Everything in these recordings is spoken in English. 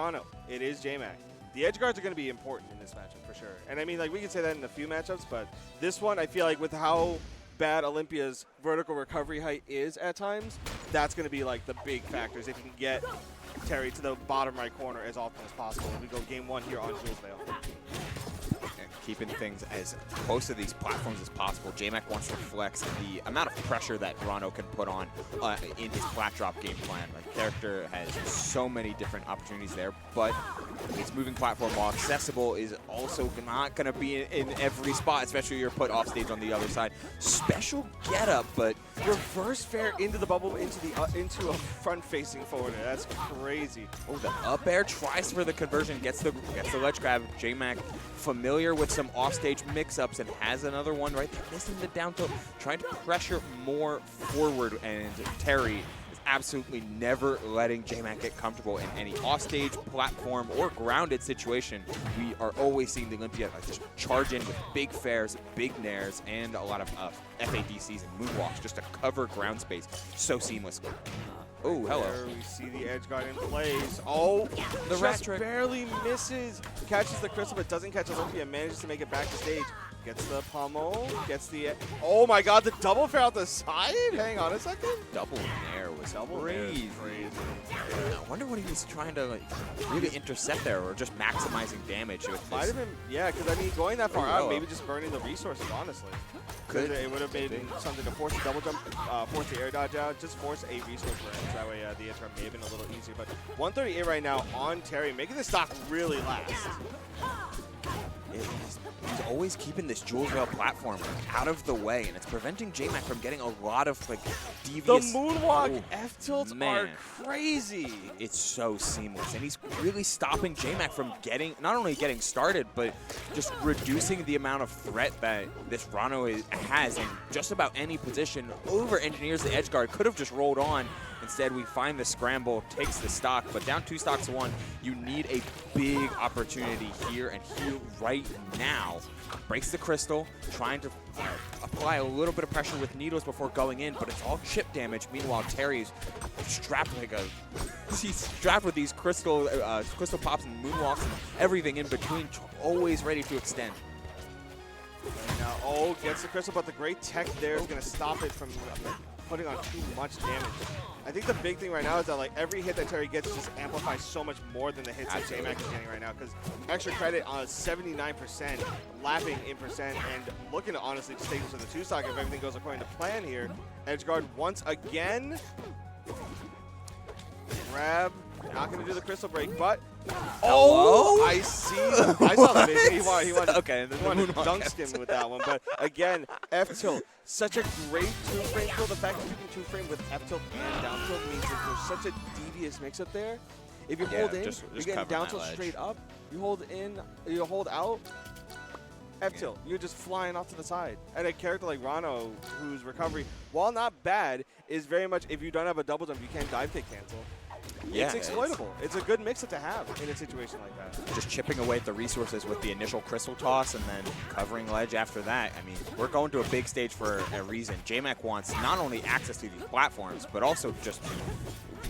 Ranno. It is Jmac. The edge guards are going to be important in this matchup for sure. And I mean, like, we can say that in a few matchups, but this one, I feel like with how bad Olympia's vertical recovery height is at times, that's going to be like the big factors if you can get Teri to the bottom right corner as often as possible. We go game 1 here on Jules Vale. Keeping things as close to these platforms as possible. Jmac wants to flex the amount of pressure that Ranno can put on in his flat drop game plan. Like, character has so many different opportunities there, but his moving platform, while accessible, is also not going to be in every spot, especially you're put off stage on the other side. Special getup, but reverse fair into the bubble, into a front-facing forward. That's crazy. Oh, the up air tries for the conversion, gets the ledge grab. Jmac familiar with some offstage mix-ups and has another one right there, missing the down tilt, trying to pressure more forward, and Teri is absolutely never letting Jmac get comfortable in any offstage, platform, or grounded situation. We are always seeing the Olympia just charge in with big fairs, big nairs, and a lot of FADCs and moonwalks just to cover ground space so seamlessly. Oh, hello. There we see the edge guard in place. Oh, the rat trick barely misses. Catches the crystal, but doesn't catch Olympia. Manages to make it back to stage. Gets the pummel. Gets the. Oh my God! The double fair out the side. Hang on a second. Double nair was crazy. I wonder what he was trying to really intercept there, or just maximizing damage. Might have been, yeah. Because I mean, going that far out, maybe just burning the resources. Honestly, could it would have made something to force the double jump, force the air dodge out, just force a resource range. That way, the intro may have been a little easier. But 138 right now on Teri, making the stock really last. He's always keeping this Jules Vale platform out of the way, and it's preventing Jmac from getting a lot of devious. The moonwalk F tilts are crazy. It's so seamless, and he's really stopping Jmac from not only getting started, but just reducing the amount of threat that this Ranno has in just about any position. Over engineers the edge guard, could have just rolled on. Instead, we find the scramble, takes the stock, but down 2 stocks to 1, you need a big opportunity here and here right now. Breaks the crystal, trying to apply a little bit of pressure with needles before going in, but it's all chip damage. Meanwhile, Teri's strapped he's strapped with these crystal pops and moonwalks and everything in between, always ready to extend. Right now, gets the crystal, but the great tech there is going to stop it from putting on too much damage. I think the big thing right now is that every hit that Teri gets just amplifies so much more than the hits that Jmac is getting right now, because extra credit on 79%, lapping in percent, and looking to honestly just take this to the 2 stock if everything goes according to plan here. Edgeguard once again. Grab. Not going to do the crystal break, but I see. I saw the vision. He wanted to dunk skim with that one. But again, F tilt, such a great 2-frame kill. The fact that you can 2-frame with F tilt and down tilt means that there's such a devious mix up there. If you hold in, you're getting down tilt straight up. You hold in, you hold out. F tilt, you're just flying off to the side. And a character like Ranno, whose recovery, while not bad, is very much, if you don't have a double jump, you can't dive kick cancel. Yeah, it's exploitable. It's a good mix-up to have in a situation like that. Just chipping away at the resources with the initial crystal toss and then covering ledge after that. I mean, we're going to a big stage for a reason. Jmac wants not only access to these platforms, but also just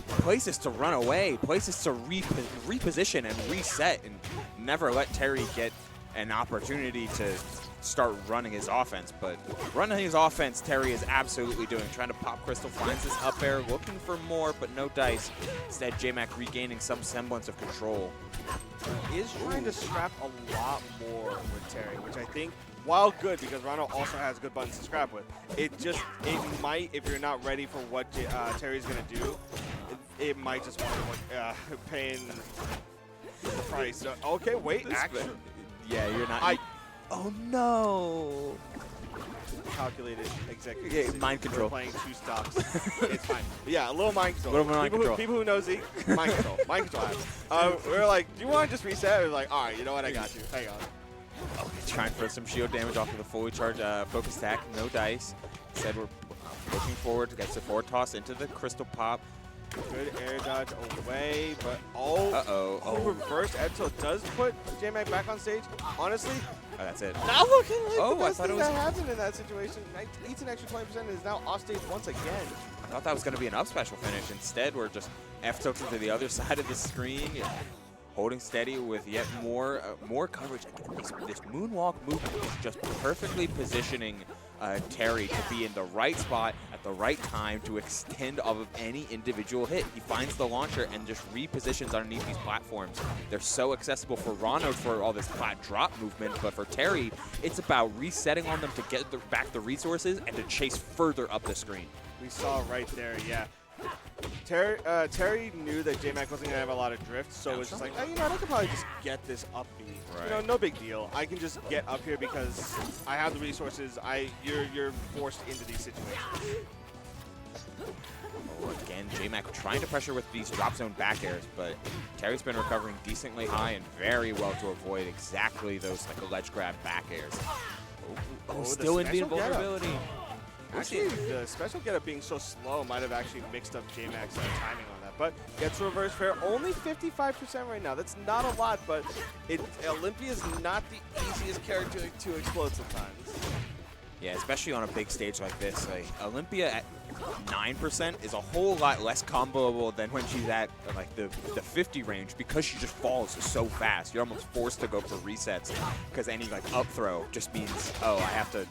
places to run away, places to reposition and reset, and never let Teri get an opportunity to start running his offense. But running his offense, Teri is absolutely doing. Trying to pop crystal, finds this up air, looking for more, but no dice. Instead, Jmac regaining some semblance of control. He is trying to scrap a lot more with Teri, which I think, while good, because Ranno also has good buttons to scrap with, it might, if you're not ready for what Teri's going to do, it might just want to paying the price. Okay, wait, actually. Yeah, you're not. Oh no! Calculated executive. Yeah, mind control. We're playing 2 stocks. It's fine. But yeah, a little mind control. People who know Zeke, mind control. Mind control apps. We were like, do you want to just reset? We were like, all right, you know what? I got you. Hang on. Okay, trying for some shield damage off of the fully charged focus attack. No dice. Instead, we're pushing forward to get the forward toss into the crystal pop. Good air dodge away, but reverse F tilt does put Jmac back on stage. Honestly, that's it. Not looking like the best thing that happened in that situation. Eats an extra 20% and is now off stage once again. I thought that was going to be an up special finish. Instead, we're just F tilted to the other side of the screen. holding steady with yet more coverage. This moonwalk movement is just perfectly positioning Teri to be in the right spot at the right time to extend off of any individual hit. He finds the launcher and just repositions underneath these platforms. They're so accessible for Ranno for all this flat drop movement, but for Teri, it's about resetting on them to get back the resources and to chase further up the screen. We saw right there, yeah. Teri knew that Jmac wasn't going to have a lot of drift, so it was just like, oh, you know, I could probably just get this up B. Right. You know, no big deal. I can just get up here because I have the resources. You're forced into these situations. Oh, again, Jmac trying to pressure with these drop zone back airs, but Teri's been recovering decently high and very well to avoid exactly those like ledge grab back airs. Oh, still in vulnerability. Actually, the special getup being so slow might have actually mixed up Jmac's timing on that. But gets reverse fair, only 55% right now. That's not a lot, but Olympia is not the easiest character to explode sometimes. Yeah, especially on a big stage like this. Like Olympia at 9% is a whole lot less comboable than when she's at like the 50 range because she just falls so fast. You're almost forced to go for resets because any like up throw just means, oh, I have to.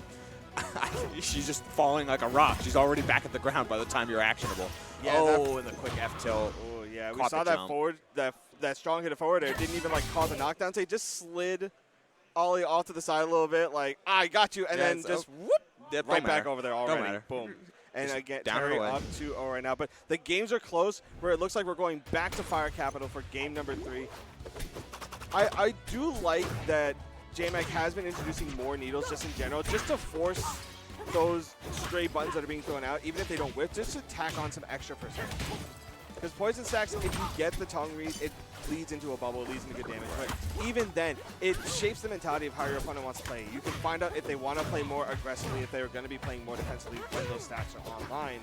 She's just falling like a rock. She's already back at the ground by the time you're actionable. Yeah, oh, and the quick F tilt. Oh, yeah, we saw that forward, that strong hit of forward air. Didn't even like cause a knockdown. So he just slid Ollie off to the side a little bit, like, I got you, and then just whoop, right back over there already. Boom. And just again, Teri up 2-0 right now. But the games are close, where it looks like we're going back to Fire Capital for game number 3. I do like that Jmac has been introducing more needles just in general, just to force those stray buttons that are being thrown out, even if they don't whip, just to tack on some extra percent. Because Poison Stacks, if you get the tongue read, it leads into a bubble, it leads into good damage. But even then, it shapes the mentality of how your opponent wants to play. You can find out if they want to play more aggressively, if they're going to be playing more defensively when those stacks are online.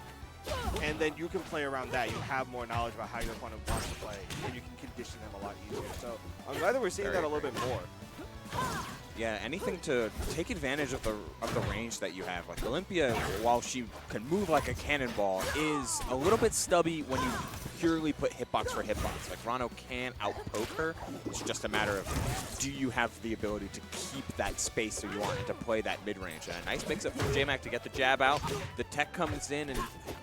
And then you can play around that. You have more knowledge about how your opponent wants to play, and you can condition them a lot easier. So I'm glad that we're seeing that a little bit more. Yeah, anything to take advantage of the range that you have. Like Olympia, while she can move like a cannonball, is a little bit stubby when you purely put hitbox for hitbox. Like Ranno can outpoke her. It's just a matter of, do you have the ability to keep that space that you want and to play that mid-range? And a nice mix-up from Jmac to get the jab out. The tech comes in and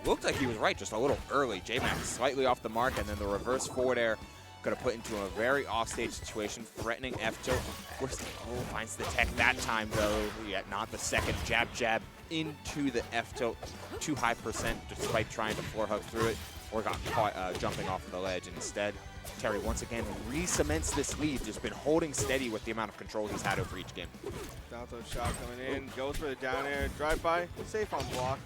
looked like he was right, just a little early. Jmac slightly off the mark, and then the reverse forward air going to put into a very offstage situation, threatening F tilt. Finds the tech that time though, yet not the second jab into the F tilt. Too high percent despite trying to floor hug through it, or got caught jumping off the ledge. Instead, Teri once again re-cements this lead, just been holding steady with the amount of control he's had over each game. Down throw shot coming in, goes for the down air, drive by, safe on block.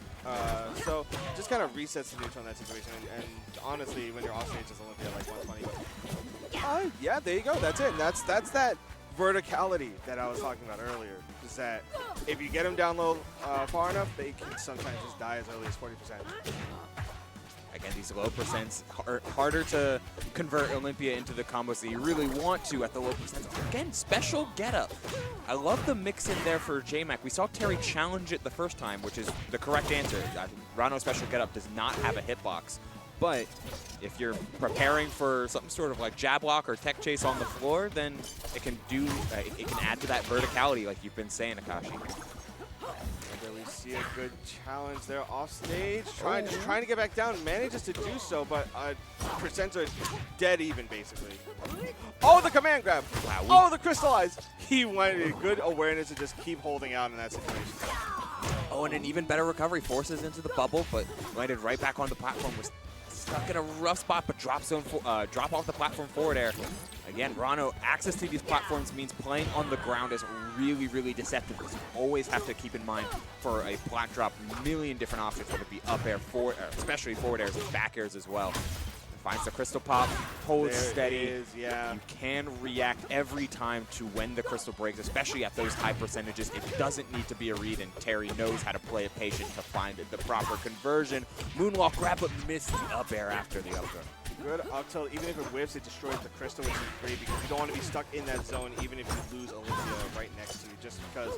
So just kind of resets the neutral in that situation. And honestly, when you're off stage as Olympia, like 120. Yeah, there you go. That's it. That's that verticality that I was talking about earlier. Is that if you get them down low far enough, they can sometimes just die as early as 40%. Again, these low percents are harder to convert Olympia into the combos that you really want to at the low percents. Again, special getup. I love the mix in there for Jmac. We saw Teri challenge it the first time, which is the correct answer. Ranno's special getup does not have a hitbox. But if you're preparing for some sort of like jab lock or tech chase on the floor, then it can do it can add to that verticality like you've been saying, Akashi. We see a good challenge there off stage. Just trying to get back down, manages to do so, but percents are dead even basically. Oh, the command grab! Wow. Oh, the crystallize! He wanted good awareness to just keep holding out in that situation. Oh, and an even better recovery, forces into the bubble, but landed right back on the platform. Was stuck in a rough spot, but drop off the platform forward air. Again, Ranno, access to these platforms means playing on the ground is really, really deceptive. You always have to keep in mind for a plat drop, a million different options, whether it be up air, forward, especially forward airs and back airs as well. Finds the crystal pop, holds steady. Yeah. You can react every time to when the crystal breaks, especially at those high percentages. It doesn't need to be a read, and Teri knows how to play it patient to find the proper conversion. Moonwalk grab, but missed the up air after the up throw. Good up tilt. Even if it whips, it destroys the crystal, which is great because you don't want to be stuck in that zone even if you lose Olympia right next to you, just because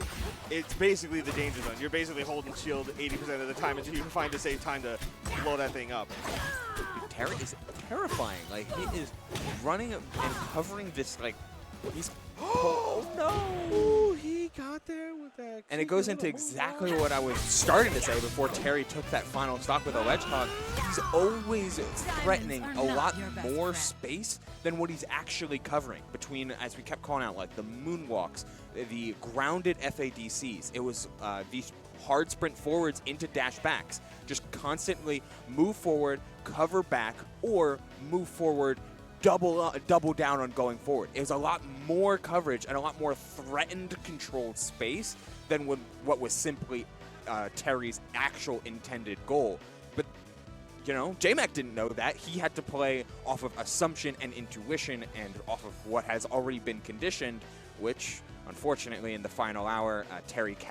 it's basically the danger zone. You're basically holding shield 80% of the time until you can find a safe time to blow that thing up. Teri is terrifying. Like, he is running and covering this, like, he's, oh no! Ooh, he got there with that. And it goes into exactly what I was starting to say before Teri took that final stock with a ledge hog. He's always threatening a lot more space than what he's actually covering between, as we kept calling out, like the moonwalks, the grounded FADCs. It was these hard sprint forwards into dash backs. Just constantly move forward, cover back, or move forward, double down on going forward. It was a lot more coverage and a lot more threatened, controlled space than what was simply Teri's actual intended goal. But, you know, Jmac didn't know that. He had to play off of assumption and intuition and off of what has already been conditioned, which, unfortunately, in the final hour, Teri